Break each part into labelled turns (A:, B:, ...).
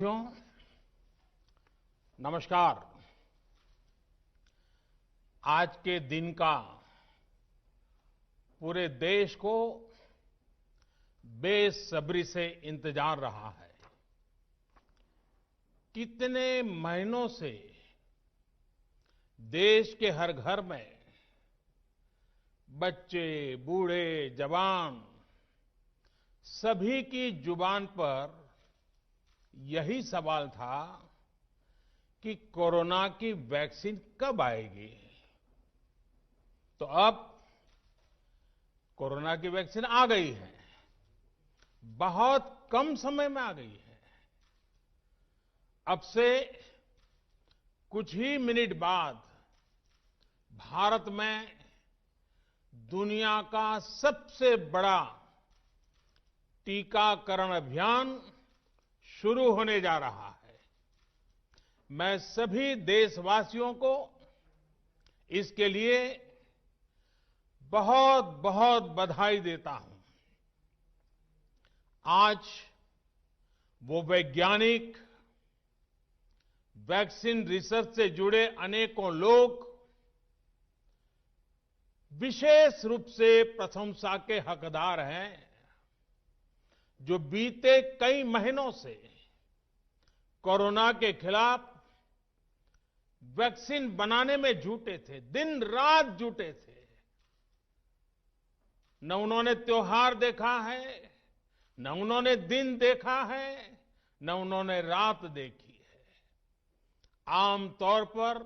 A: क्यों? नमस्कार। आज के दिन का पूरे देश को बेसब्री से इंतजार रहा है। कितने महीनों से देश के हर घर में बच्चे, बूढ़े, जवान सभी की जुबान पर यही सवाल था कि कोरोना की वैक्सीन कब आएगी। तो अब कोरोना की वैक्सीन आ गई है, बहुत कम समय में आ गई है। अब से कुछ ही मिनट बाद भारत में दुनिया का सबसे बड़ा टीकाकरण अभियान शुरू होने जा रहा है। मैं सभी देशवासियों को इसके लिए बहुत बहुत बधाई देता हूं। आज वो वैज्ञानिक, वैक्सीन रिसर्च से जुड़े अनेकों लोग विशेष रूप से प्रशंसा के हकदार हैं, जो बीते कई महीनों से कोरोना के खिलाफ वैक्सीन बनाने में जुटे थे, दिन रात जुटे थे। न उन्होंने त्योहार देखा है, न उन्होंने दिन देखा है, न उन्होंने रात देखी है। आमतौर पर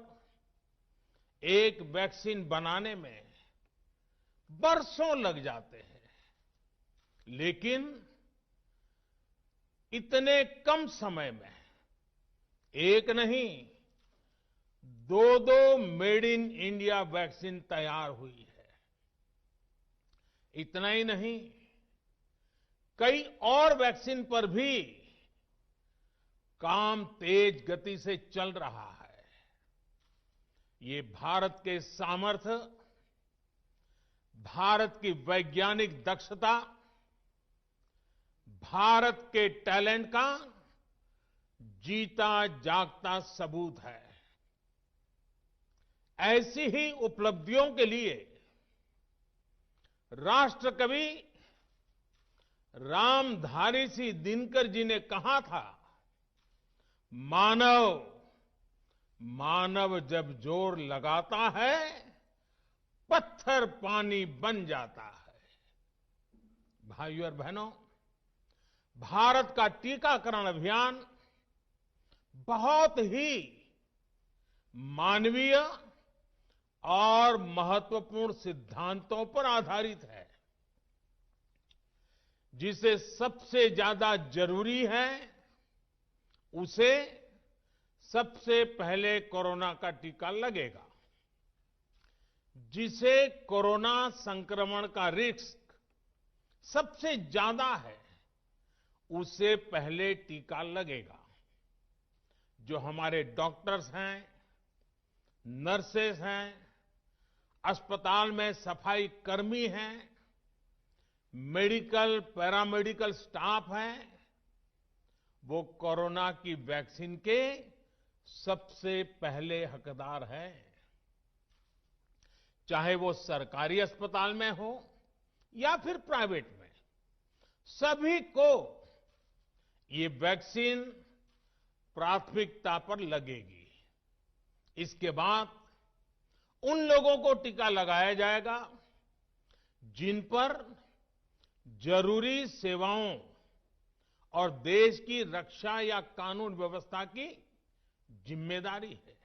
A: एक वैक्सीन बनाने में बरसों लग जाते हैं, लेकिन इतने कम समय में एक नहीं, दो मेड इन इंडिया वैक्सीन तैयार हुई है। इतना ही नहीं, कई और वैक्सीन पर भी काम तेज गति से चल रहा है। ये भारत के सामर्थ्य, भारत की वैज्ञानिक दक्षता, भारत के टैलेंट का जीता जागता सबूत है। ऐसी ही उपलब्धियों के लिए राष्ट्रकवि रामधारी सिंह दिनकर जी ने कहा था, मानव मानव जब जोर लगाता है, पत्थर पानी बन जाता है। भाइयों और बहनों, भारत का टीकाकरण अभियान बहुत ही मानवीय और महत्वपूर्ण सिद्धांतों पर आधारित है। जिसे सबसे ज्यादा जरूरी है, उसे सबसे पहले कोरोना का टीका लगेगा। जिसे कोरोना संक्रमण का रिस्क सबसे ज्यादा है, उसे पहले टीका लगेगा। जो हमारे डॉक्टर्स हैं, नर्सेस हैं, अस्पताल में सफाई कर्मी हैं, मेडिकल, पैरामेडिकल स्टाफ हैं, वो कोरोना की वैक्सीन के सबसे पहले हकदार हैं। चाहे वो सरकारी अस्पताल में हो या फिर प्राइवेट में, सभी को ये वैक्सीन प्राथमिकता पर लगेगी। इसके बाद उन लोगों को टीका लगाया जाएगा जिन पर जरूरी सेवाओं और देश की रक्षा या कानून व्यवस्था की जिम्मेदारी है।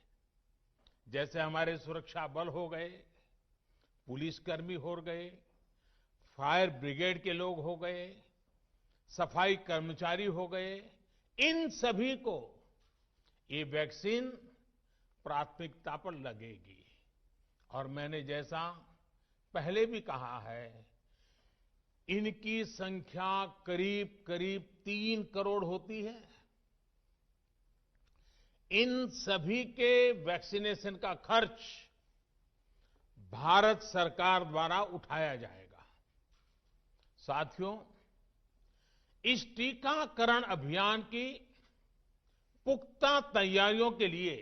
A: जैसे हमारे सुरक्षा बल हो गए, पुलिसकर्मी हो गए, फायर ब्रिगेड के लोग हो गए, सफाई कर्मचारी हो गए, इन सभी को ये वैक्सीन प्राथमिकता पर लगेगी। और मैंने जैसा पहले भी कहा है, इनकी संख्या करीब करीब 3 करोड़ होती है। इन सभी के वैक्सीनेशन का खर्च भारत सरकार द्वारा उठाया जाएगा। साथियों, इस टीकाकरण अभियान की पुख्ता तैयारियों के लिए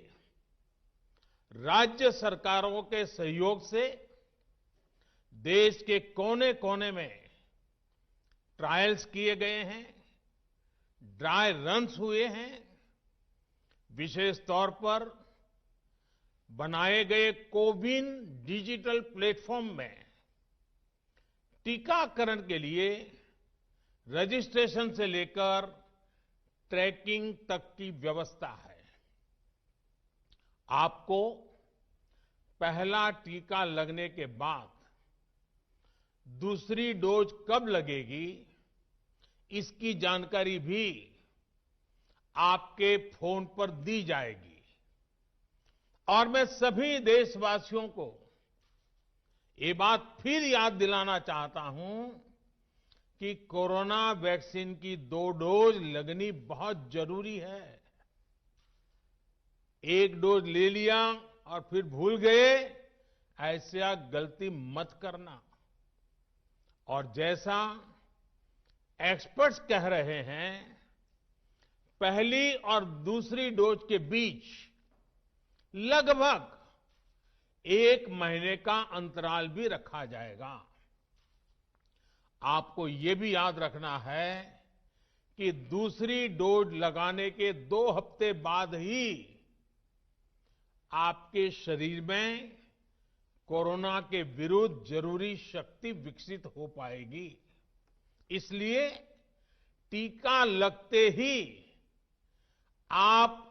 A: राज्य सरकारों के सहयोग से देश के कोने कोने में ट्रायल्स किए गए हैं, ड्राई रन्स हुए हैं। विशेष तौर पर बनाए गए कोविन डिजिटल प्लेटफॉर्म में टीकाकरण के लिए रजिस्ट्रेशन से लेकर ट्रैकिंग तक की व्यवस्था है। आपको पहला टीका लगने के बाद दूसरी डोज कब लगेगी, इसकी जानकारी भी आपके फोन पर दी जाएगी। और मैं सभी देशवासियों को ये बात फिर याद दिलाना चाहता हूं कि कोरोना वैक्सीन की 2 डोज लगनी बहुत जरूरी है। एक डोज ले लिया और फिर भूल गए, ऐसा गलती मत करना। और जैसा एक्सपर्ट्स कह रहे हैं, पहली और दूसरी डोज के बीच लगभग 1 महीने का अंतराल भी रखा जाएगा। आपको ये भी याद रखना है कि दूसरी डोज लगाने के 2 हफ्ते बाद ही आपके शरीर में कोरोना के विरुद्ध जरूरी शक्ति विकसित हो पाएगी। इसलिए टीका लगते ही आप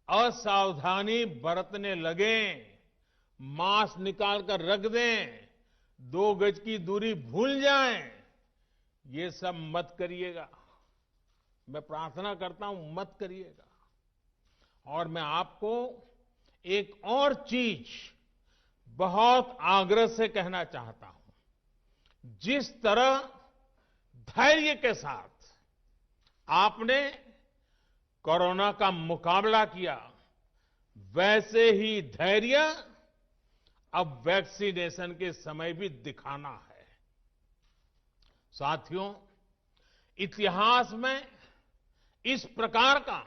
A: असावधानी बरतने लगें, मास्क निकालकर रख दें, 2 गज की दूरी भूल जाएं, ये सब मत करिएगा। मैं प्रार्थना करता हूं, मत करिएगा। और मैं आपको एक और चीज बहुत आग्रह से कहना चाहता हूं। जिस तरह धैर्य के साथ आपने कोरोना का मुकाबला किया, वैसे ही धैर्य अब वैक्सीनेशन के समय भी दिखाना है। साथियों, इतिहास में इस प्रकार का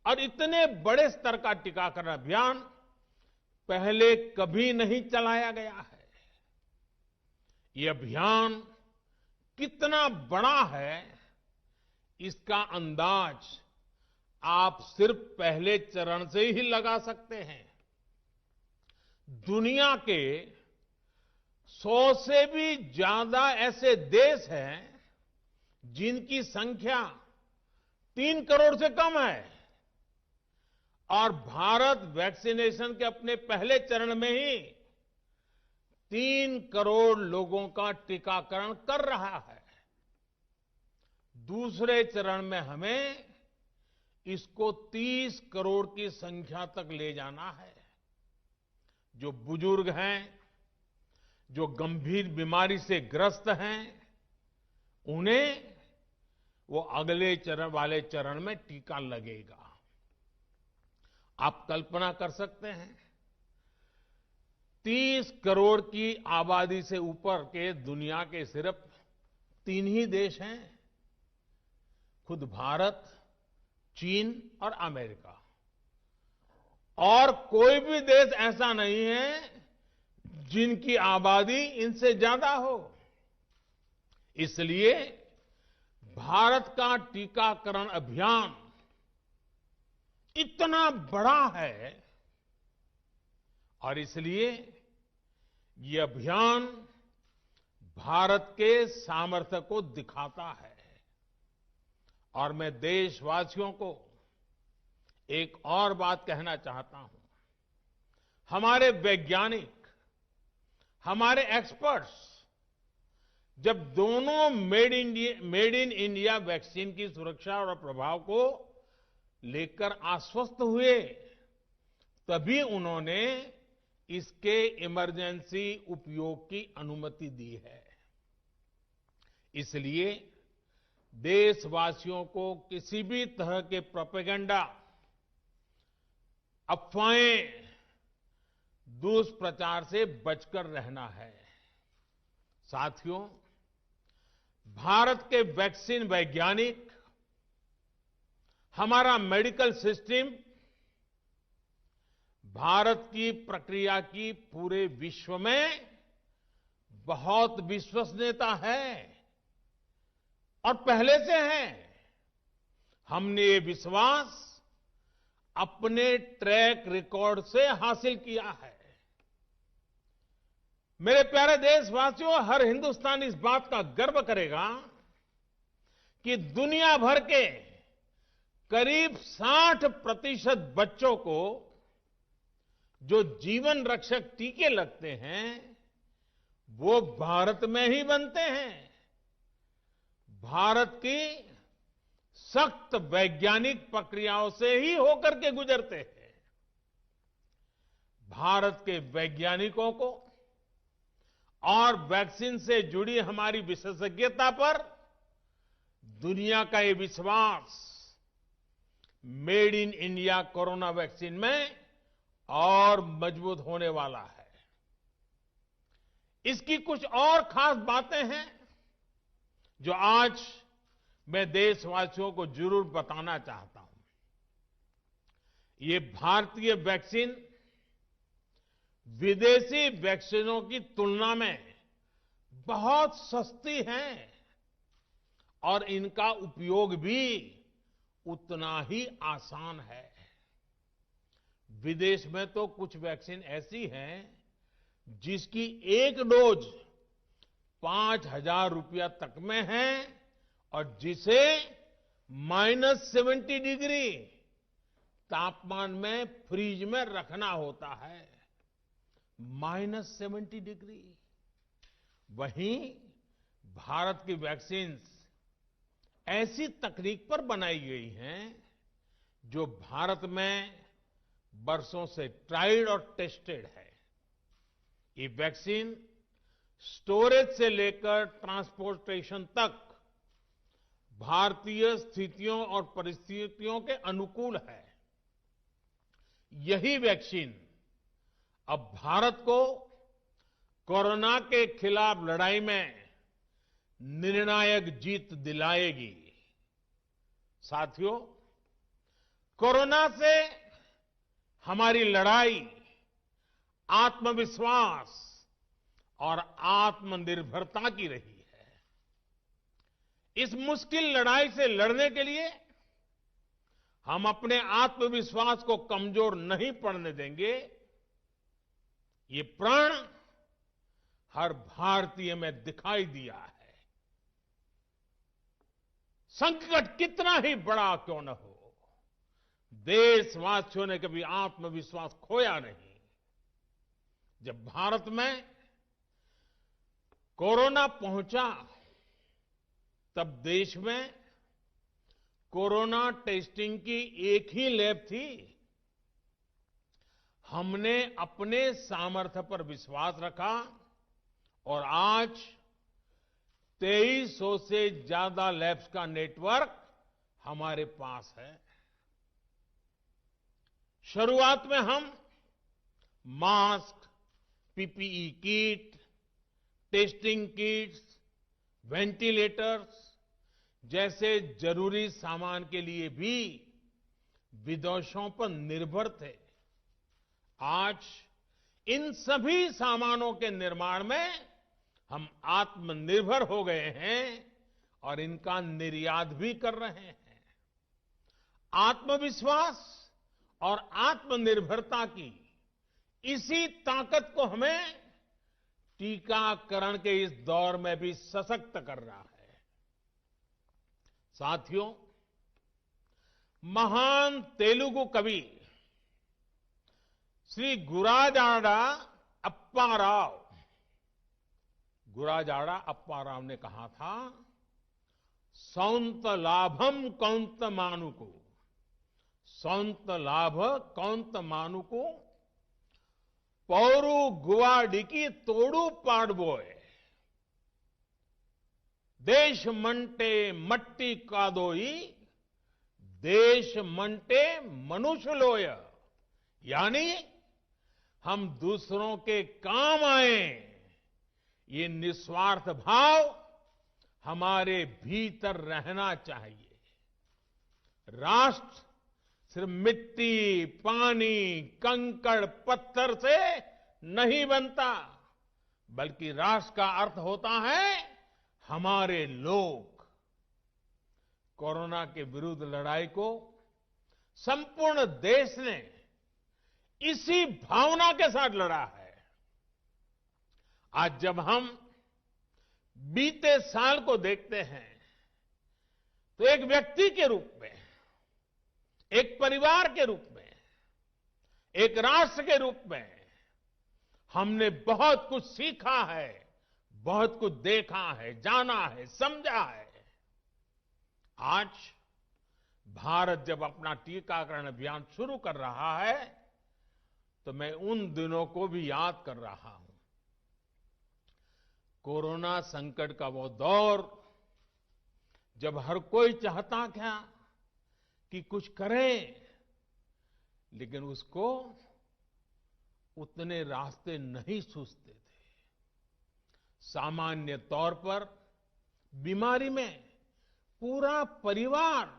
A: और इतने बड़े स्तर का टीकाकरण अभियान पहले कभी नहीं चलाया गया है। ये अभियान कितना बड़ा है, इसका अंदाज आप सिर्फ पहले चरण से ही लगा सकते हैं। दुनिया के 100 से भी ज्यादा ऐसे देश हैं जिनकी संख्या 3 करोड़ से कम है, और भारत वैक्सीनेशन के अपने पहले चरण में ही 3 करोड़ लोगों का टीकाकरण कर रहा है। दूसरे चरण में हमें इसको 30 करोड़ की संख्या तक ले जाना है। जो बुजुर्ग हैं, जो गंभीर बीमारी से ग्रस्त हैं, उन्हें वो अगले चरण वाले चरण में टीका लगेगा। आप कल्पना कर सकते हैं, 30 करोड़ की आबादी से ऊपर के दुनिया के सिर्फ 3 ही देश हैं, खुद भारत, चीन और अमेरिका। और कोई भी देश ऐसा नहीं है जिनकी आबादी इनसे ज्यादा हो। इसलिए भारत का टीकाकरण अभियान इतना बड़ा है, और इसलिए ये अभियान भारत के सामर्थ्य को दिखाता है। और मैं देशवासियों को एक और बात कहना चाहता हूं। हमारे वैज्ञानिक, हमारे एक्सपर्ट्स जब दोनों मेड इन इंडिया वैक्सीन की सुरक्षा और प्रभाव को लेकर आश्वस्त हुए, तभी उन्होंने इसके इमरजेंसी उपयोग की अनुमति दी है। इसलिए देशवासियों को किसी भी तरह के प्रोपेगेंडा, अफवाहें, दुष्प्रचार से बचकर रहना है। साथियों, भारत के वैक्सीन वैज्ञानिक हमारा मेडिकल सिस्टम भारत की प्रक्रिया की पूरे विश्व में बहुत विश्वसनीयता है और पहले से है। हमने ये विश्वास अपने ट्रैक रिकॉर्ड से हासिल किया है। मेरे प्यारे देशवासियों, हर हिंदुस्तानी इस बात का गर्व करेगा कि दुनिया भर के करीब 60% बच्चों को जो जीवन रक्षक टीके लगते हैं वो भारत में ही बनते हैं। भारत की सख्त वैज्ञानिक प्रक्रियाओं से ही होकर के गुजरते हैं। भारत के वैज्ञानिकों को और वैक्सीन से जुड़ी हमारी विशेषज्ञता पर दुनिया का ये विश्वास made in India corona vaccine में और मजबूत होने वाला है। इसकी कुछ और खास बातें हैं जो आज मैं देशवासियों को जरूर बताना चाहता हूं। ये भारतीय वैक्सीन विदेशी वैक्सीनों की तुलना में बहुत सस्ती हैं और इनका उपयोग भी उतना ही आसान है। विदेश में तो कुछ वैक्सीन ऐसी हैं जिसकी एक डोज 5,000 रुपया तक में है और जिसे -70 डिग्री तापमान में फ्रीज में रखना होता है। -70 डिग्री। वहीं भारत की वैक्सीन ऐसी तकनीक पर बनाई गई हैं जो भारत में बरसों से ट्राइड और टेस्टेड है। ये वैक्सीन स्टोरेज से लेकर ट्रांसपोर्टेशन तक भारतीय स्थितियों और परिस्थितियों के अनुकूल है। यही वैक्सीन अब भारत को कोरोना के खिलाफ लड़ाई में निर्णायक जीत दिलाएगी। साथियों, कोरोना से हमारी लड़ाई आत्मविश्वास और आत्मनिर्भरता की रही है। इस मुश्किल लड़ाई से लड़ने के लिए हम अपने आत्मविश्वास को कमजोर नहीं पड़ने देंगे। ये प्रण हर भारतीय में दिखाई दिया है। संकट कितना ही बड़ा क्यों न हो, देशवासियों ने कभी आत्मविश्वास खोया नहीं। जब भारत में कोरोना पहुंचा तब देश में कोरोना टेस्टिंग की एक ही लैब थी। हमने अपने सामर्थ्य पर विश्वास रखा और आज 2300 से ज्यादा लैब्स का नेटवर्क हमारे पास है। शुरुआत में हम mask, PPE kit, testing kits, ventilators जैसे जरूरी सामान के लिए भी विदेशों पर निर्भर थे। आज इन सभी सामानों के निर्माण में हम आत्मनिर्भर हो गए हैं और इनका निर्यात भी कर रहे हैं। आत्मविश्वास और आत्मनिर्भरता की इसी ताकत को हमें टीकाकरण के इस दौर में भी सशक्त कर रहा है। साथियों, महान तेलुगु कवि श्री गुराजाड़ा अप्पा राव ने कहा था, सौंत लाभम कौंत मानुको, सौंत लाभ कौंत मानुको, पौरु गुवाडिकी तोड़ू पाड़बोए, देश मंटे मट्टी कादोई, देश मंटे मनुष्य लोय। यानी हम दूसरों के काम आए, ये निस्वार्थ भाव हमारे भीतर रहना चाहिए। राष्ट्र सिर्फ मिट्टी, पानी, कंकड़, पत्थर से नहीं बनता, बल्कि राष्ट्र का अर्थ होता है हमारे लोग। कोरोना के विरुद्ध लड़ाई को संपूर्ण देश ने इसी भावना के साथ लड़ा है। आज जब हम बीते साल को देखते हैं तो एक व्यक्ति के रूप में, एक परिवार के रूप में, एक राष्ट्र के रूप में हमने बहुत कुछ सीखा है, बहुत कुछ देखा है, जाना है, समझा है। आज भारत जब अपना टीकाकरण अभियान शुरू कर रहा है तो मैं उन दिनों को भी याद कर रहा हूं। कोरोना संकट का वो दौर जब हर कोई चाहता क्या कि कुछ करें, लेकिन उसको उतने रास्ते नहीं सूझते थे। सामान्य तौर पर बीमारी में पूरा परिवार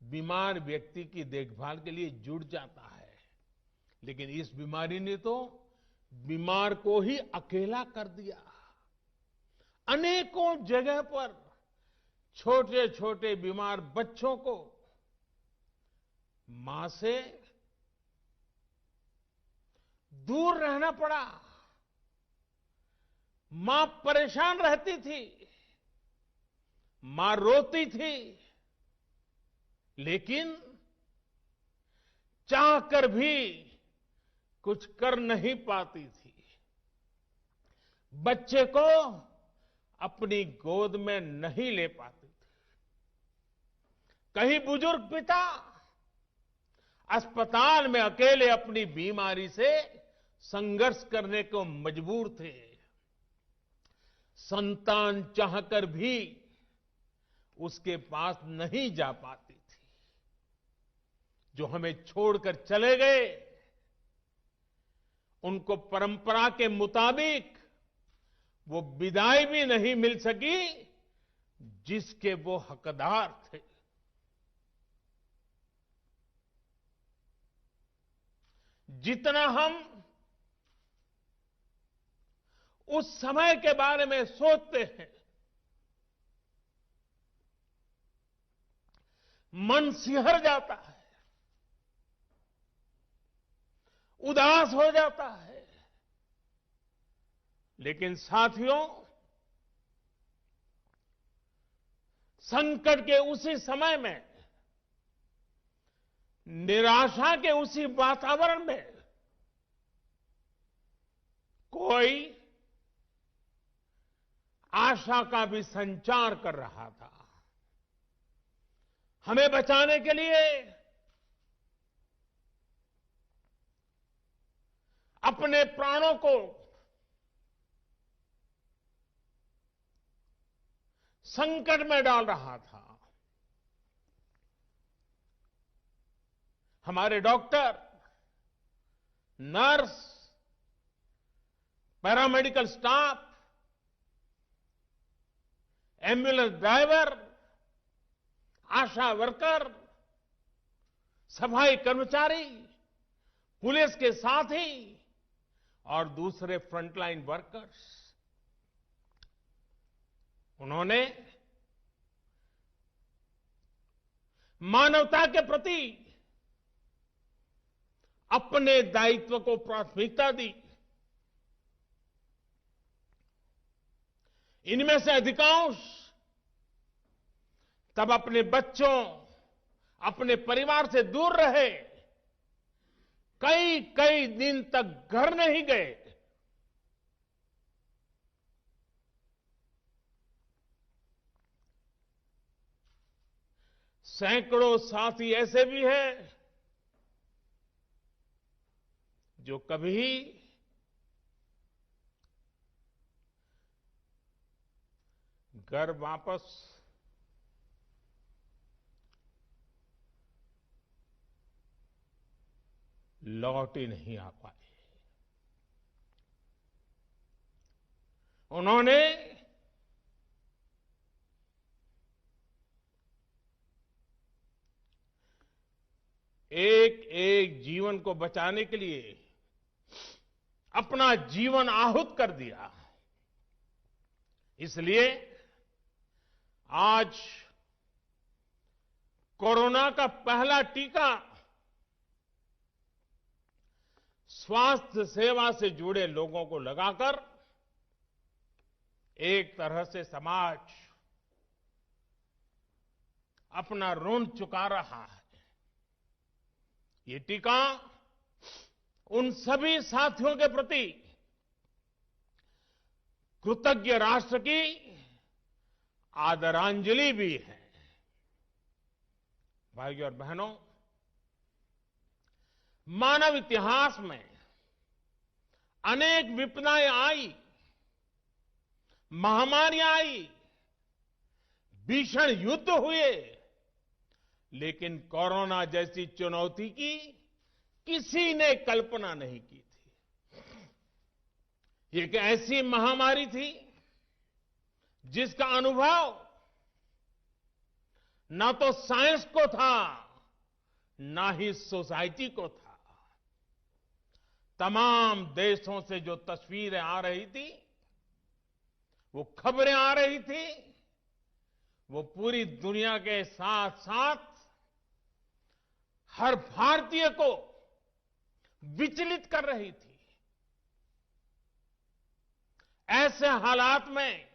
A: बीमार व्यक्ति की देखभाल के लिए जुट जाता है, लेकिन इस बीमारी ने तो बीमार को ही अकेला कर दिया। अनेकों जगह पर छोटे छोटे बीमार बच्चों को मां से दूर रहना पड़ा। मां परेशान रहती थी, मां रोती थी, लेकिन चाहकर भी कुछ कर नहीं पाती थी। बच्चे को अपनी गोद में नहीं ले पाती थी। कहीं बुजुर्ग पिता अस्पताल में अकेले अपनी बीमारी से संघर्ष करने को मजबूर थे। संतान चाहकर भी उसके पास नहीं जा पाती थी। जो हमें छोड़कर चले गए, उनको परंपरा के मुताबिक वो विदाई भी नहीं मिल सकी जिसके वो हकदार थे। जितना हम उस समय के बारे में सोचते हैं, मन सिहर जाता है, उदास हो जाता है। लेकिन साथियों, संकट के उसी समय में, निराशा के उसी वातावरण में कोई आशा का भी संचार कर रहा था। हमें बचाने के लिए अपने प्राणों को संकट में डाल रहा था। हमारे doctor, nurse, paramedical staff, ambulance driver, ASHA worker, सफाई कर्मचारी, पुलिस के साथी और दूसरे फ्रंटलाइन वर्कर्स, उन्होंने मानवता के प्रति अपने दायित्व को प्राथमिकता दी। इनमें से अधिकांश तब अपने बच्चों, अपने परिवार से दूर रहे, कई कई दिन तक घर नहीं गए। सैकड़ों साथी ऐसे भी हैं जो कभी घर वापस लौट ही नहीं आ पाए। उन्होंने एक एक जीवन को बचाने के लिए अपना जीवन आहुत कर दिया। इसलिए आज कोरोना का पहला टीका स्वास्थ्य सेवा से जुड़े लोगों को लगाकर एक तरह से समाज अपना ऋण चुका रहा है। ये टीका उन सभी साथियों के प्रति कृतज्ञ राष्ट्र की आदरांजलि भी है। भाइयों और बहनों, मानव इतिहास में अनेक विपदाएं आई, महामारियां आई, भीषण युद्ध हुए, लेकिन कोरोना जैसी चुनौती की किसी ने कल्पना नहीं की थी। ये एक ऐसी महामारी थी जिसका अनुभव न तो साइंस को था, ना ही सोसाइटी को था। तमाम देशों से जो तस्वीरें आ रही थी, वो खबरें आ रही थी, वो पूरी दुनिया के साथ साथ हर भारतीय को विचलित कर रही थी। ऐसे हालात में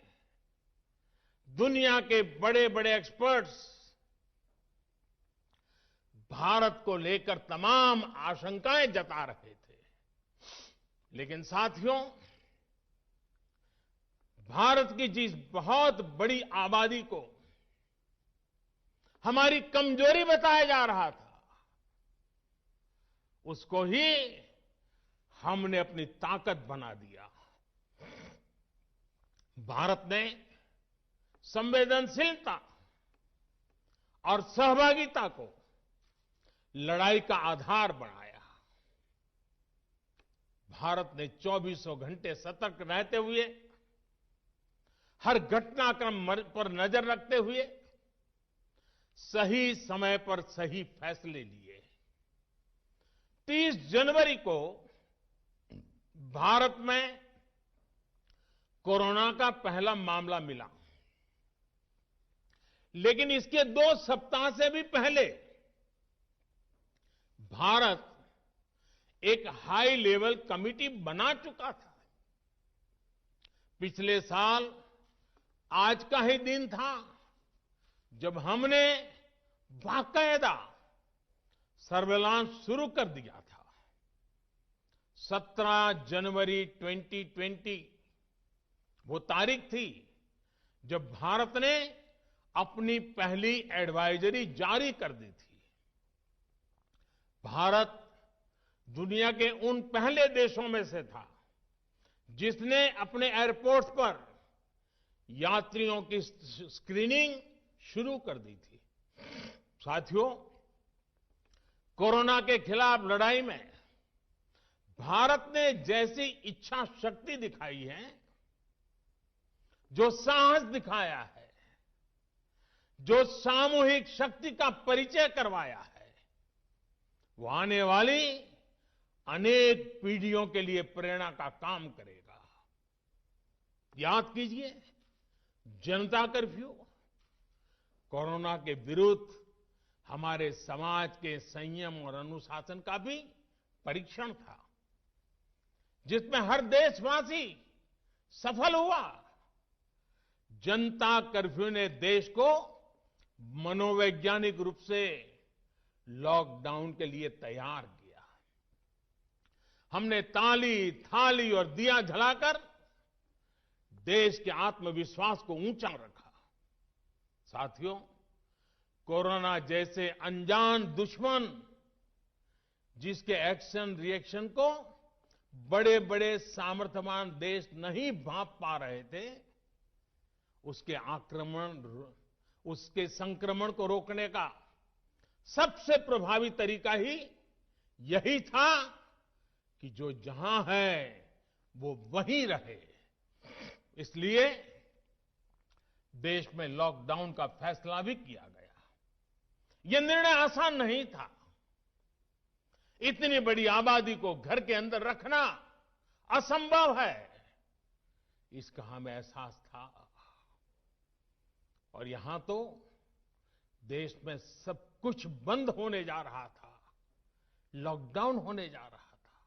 A: दुनिया के बड़े बड़े एक्सपर्ट्स भारत को लेकर तमाम आशंकाएं जता रहे थे। लेकिन साथियों, भारत की जिस बहुत बड़ी आबादी को हमारी कमजोरी बताया जा रहा था, उसको ही हमने अपनी ताकत बना दिया। भारत ने संवेदनशीलता और सहभागिता को लड़ाई का आधार बनाया। भारत ने 24 घंटे सतर्क रहते हुए, हर घटनाक्रम पर नजर रखते हुए सही समय पर सही फैसले लिए। 30 जनवरी को भारत में कोरोना का पहला मामला मिला, लेकिन इसके 2 सप्ताह से भी पहले भारत एक हाई लेवल कमिटी बना चुका था। पिछले साल आज का ही दिन था जब हमने बाकायदा सर्वेलांस शुरू कर दिया था। 17 जनवरी 2020 वो तारीख थी जब भारत ने अपनी पहली एडवाइजरी जारी कर दी थी। भारत दुनिया के उन पहले देशों में से था जिसने अपने एयरपोर्ट्स पर यात्रियों की स्क्रीनिंग शुरू कर दी थी। साथियों, कोरोना के खिलाफ लड़ाई में भारत ने जैसी इच्छा शक्ति दिखाई है, जो साहस दिखाया है, जो सामूहिक शक्ति का परिचय करवाया है, वो आने वाली अनेक पीढ़ियों के लिए प्रेरणा का काम करेगा। याद कीजिए, जनता कर्फ्यू कोरोना के विरुद्ध हमारे समाज के संयम और अनुशासन का भी परीक्षण था, जिसमें हर देशवासी सफल हुआ। जनता कर्फ्यू ने देश को मनोवैज्ञानिक रूप से लॉकडाउन के लिए तैयार किया। हमने ताली, थाली और दिया जलाकर देश के आत्मविश्वास को ऊंचा रखा। साथियों, कोरोना जैसे अनजान दुश्मन जिसके एक्शन रिएक्शन को बड़े बड़े सामर्थ्यवान देश नहीं भांप पा रहे थे, उसके संक्रमण को रोकने का सबसे प्रभावी तरीका ही यही था कि जो जहां है वो वहीं रहे। इसलिए देश में लॉकडाउन का फैसला भी किया गया। यह निर्णय आसान नहीं था, इतनी बड़ी आबादी को घर के अंदर रखना असंभव है, इसका हमें एहसास था। और यहां तो देश में सब कुछ बंद होने जा रहा था, लॉकडाउन होने जा रहा था।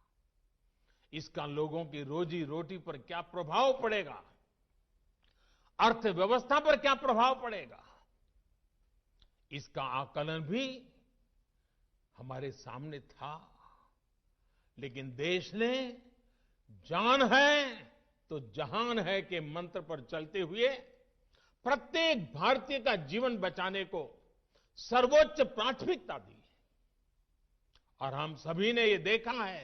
A: इसका लोगों की रोजी रोटी पर क्या प्रभाव पड़ेगा, अर्थव्यवस्था पर क्या प्रभाव पड़ेगा, इसका आकलन भी हमारे सामने था। लेकिन देश ने जान है तो जहान है के मंत्र पर चलते हुए प्रत्येक भारतीय का जीवन बचाने को सर्वोच्च प्राथमिकता दी। और हम सभी ने ये देखा है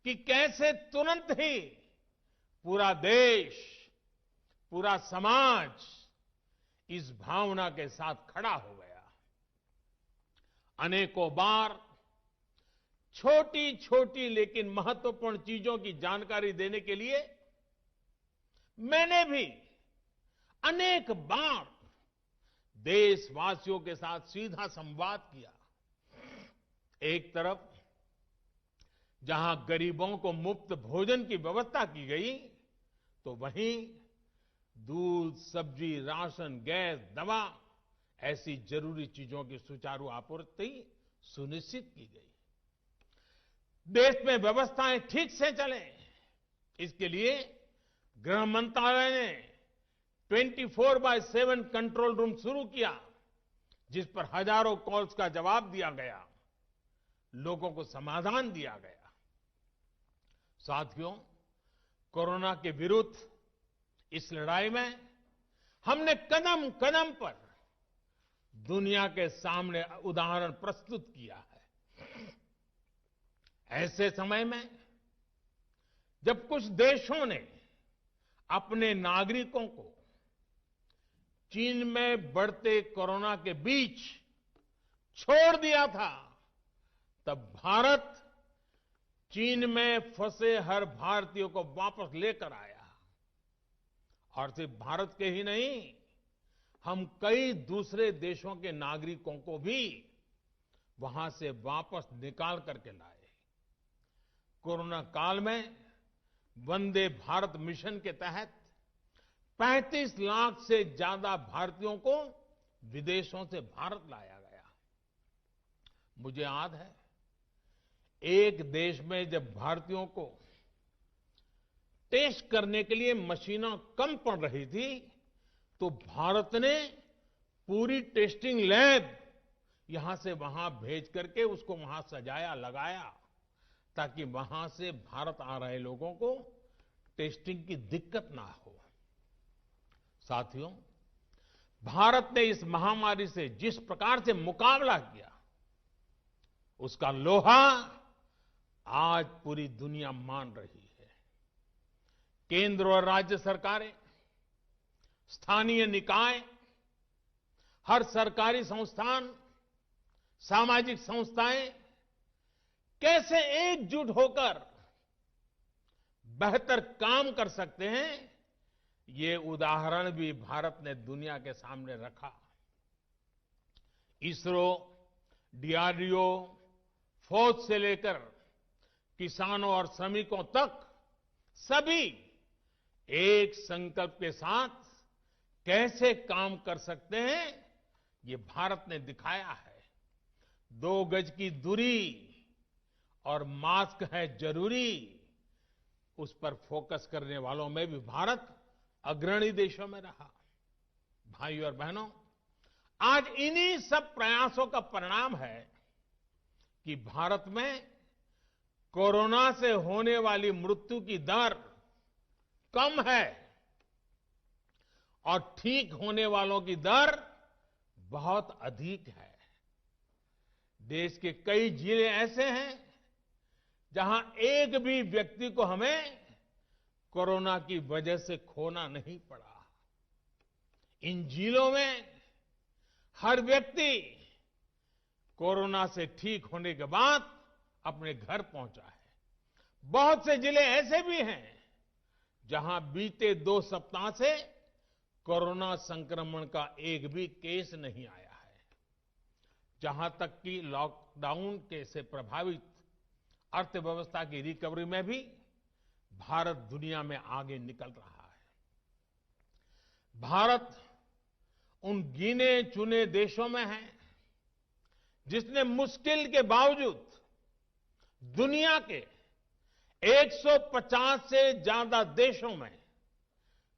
A: कि कैसे तुरंत ही पूरा देश, पूरा समाज इस भावना के साथ खड़ा हो गया। अनेकों बार छोटी छोटी लेकिन महत्वपूर्ण चीजों की जानकारी देने के लिए मैंने भी अनेक बार देशवासियों के साथ सीधा संवाद किया। एक तरफ जहां गरीबों को मुफ्त भोजन की व्यवस्था की गई, तो वहीं दूध, सब्जी, राशन, गैस, दवा ऐसी जरूरी चीजों की सुचारू आपूर्ति सुनिश्चित की गई। देश में व्यवस्थाएं ठीक से चलें, इसके लिए गृह मंत्रालय ने 24/7 कंट्रोल रूम शुरू किया, जिस पर हजारों कॉल्स का जवाब दिया गया, लोगों को समाधान दिया गया। साथियों, कोरोना के विरुद्ध इस लड़ाई में हमने कदम कदम पर दुनिया के सामने उदाहरण प्रस्तुत किया है। ऐसे समय में जब कुछ देशों ने अपने नागरिकों को चीन में बढ़ते कोरोना के बीच छोड़ दिया था, तब भारत चीन में फंसे हर भारतीय को वापस लेकर आया। और सिर्फ भारत के ही नहीं, हम कई दूसरे देशों के नागरिकों को भी वहां से वापस निकाल करके लाए। कोरोना काल में वंदे भारत मिशन के तहत 35 लाख से ज्यादा भारतीयों को विदेशों से भारत लाया गया। मुझे याद है, एक देश में जब भारतीयों को टेस्ट करने के लिए मशीनें कम पड़ रही थी, तो भारत ने पूरी टेस्टिंग लैब यहां से वहां भेज करके उसको वहां सजाया, लगाया, ताकि वहां से भारत आ रहे लोगों को टेस्टिंग की दिक्कत ना हो। साथियों, भारत ने इस महामारी से जिस प्रकार से मुकाबला किया, उसका लोहा आज पूरी दुनिया मान रही है। केंद्र और राज्य सरकारें, स्थानीय निकाय, हर सरकारी संस्थान, सामाजिक संस्थाएं कैसे एकजुट होकर बेहतर काम कर सकते हैं, ये उदाहरण भी भारत ने दुनिया के सामने रखा। इसरो, डीआरडीओ, फौज से लेकर किसानों और श्रमिकों तक सभी एक संकल्प के साथ कैसे काम कर सकते हैं, ये भारत ने दिखाया है। 2 गज की दूरी और मास्क है जरूरी, उस पर फोकस करने वालों में भी भारत अग्रणी देशों में रहा। भाइयों और बहनों, आज इन्हीं सब प्रयासों का परिणाम है कि भारत में कोरोना से होने वाली मृत्यु की दर कम है और ठीक होने वालों की दर बहुत अधिक है। देश के कई जिले ऐसे हैं जहां एक भी व्यक्ति को हमें कोरोना की वजह से खोना नहीं पड़ा। इन जिलों में हर व्यक्ति कोरोना से ठीक होने के बाद अपने घर पहुंचा है। बहुत से जिले ऐसे भी हैं जहां बीते 2 सप्ताह से कोरोना संक्रमण का एक भी केस नहीं आया है। जहां तक कि लॉकडाउन के से प्रभावित अर्थव्यवस्था की रिकवरी में भी भारत दुनिया में आगे निकल रहा है। भारत उन गिने चुने देशों में है जिसने मुश्किल के बावजूद दुनिया के 150 से ज्यादा देशों में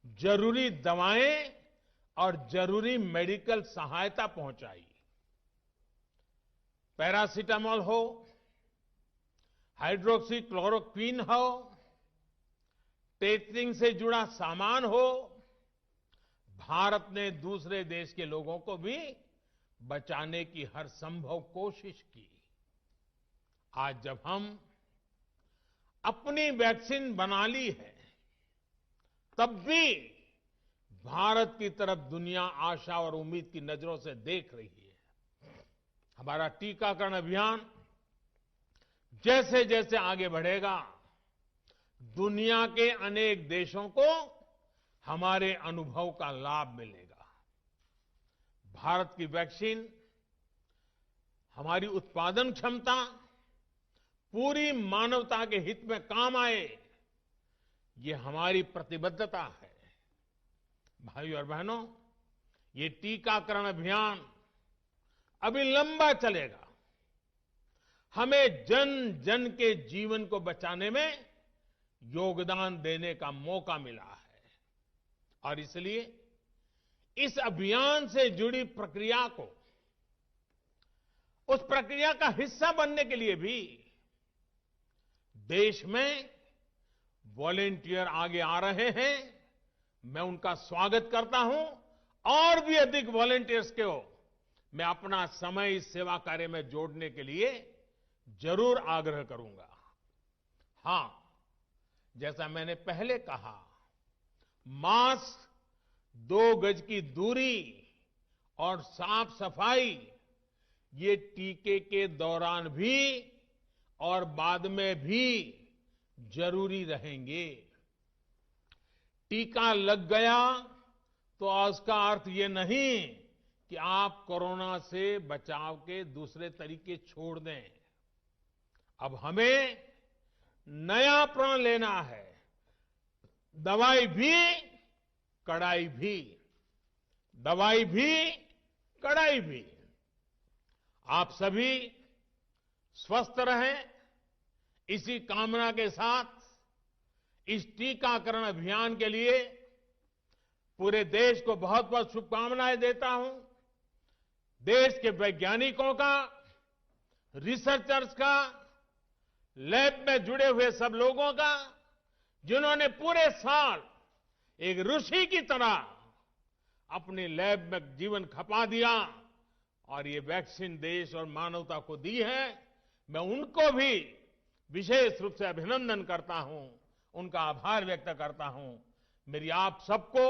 A: जरूरी दवाएं और जरूरी मेडिकल सहायता पहुंचाई। पैरासीटामोल हो, हाइड्रोक्सी क्लोरोक्वीन हो, टेस्टिंग से जुड़ा सामान हो, भारत ने दूसरे देश के लोगों को भी बचाने की हर संभव कोशिश की। आज जब हम अपनी वैक्सीन बना ली है, तब भी भारत की तरफ दुनिया आशा और उम्मीद की नजरों से देख रही है। हमारा टीकाकरण अभियान जैसे जैसे आगे बढ़ेगा, दुनिया के अनेक देशों को हमारे अनुभव का लाभ मिलेगा। भारत की वैक्सीन, हमारी उत्पादन क्षमता पूरी मानवता के हित में काम आए, ये हमारी प्रतिबद्धता है। भाइयों और बहनों, ये टीकाकरण अभियान अभी लंबा चलेगा। हमें जन जन के जीवन को बचाने में योगदान देने का मौका मिला है और इसलिए इस अभियान से जुड़ी प्रक्रिया को, उस प्रक्रिया का हिस्सा बनने के लिए भी देश में वॉलेंटियर आगे आ रहे हैं। मैं उनका स्वागत करता हूं और भी अधिक वॉलेंटियर्स को मैं अपना समय इस सेवा कार्य में जोड़ने के लिए जरूर आग्रह करूंगा। हां, जैसा मैंने पहले कहा, मास्क, 2 गज की दूरी और साफ सफाई ये टीके के दौरान भी और बाद में भी जरूरी रहेंगे। टीका लग गया तो उसका अर्थ ये नहीं कि आप कोरोना से बचाव के दूसरे तरीके छोड़ दें। अब हमें नया प्रण लेना है। दवाई भी, कड़ाई भी। दवाई भी, कड़ाई भी। आप सभी स्वस्थ रहें, इसी कामना के साथ इस टीकाकरण अभियान के लिए पूरे देश को बहुत बहुत शुभकामनाएं देता हूं। देश के वैज्ञानिकों का, रिसर्चर्स का, लैब में जुड़े हुए सब लोगों का, जिन्होंने पूरे साल एक ऋषि की तरह अपनी लैब में जीवन खपा दिया और ये वैक्सीन देश और मानवता को दी है। मैं उनको भी विशेष रूप से अभिनंदन करता हूं, उनका आभार व्यक्त करता हूं। मेरी आप सबको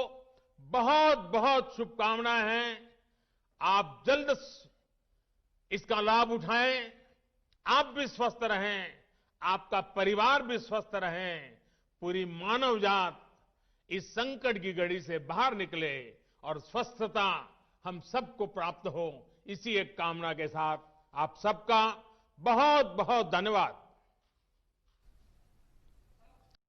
A: बहुत बहुत शुभकामनाएं हैं। आप जल्द इसका लाभ उठाएं, आप भी स्वस्थ रहें, आपका परिवार भी स्वस्थ रहें, पूरी मानव जात इस संकट की घड़ी से बाहर निकले और स्वस्थता हम सबको प्राप्त हो। इसी एक कामना के साथ आप सबका बहुत बहुत धन्यवाद।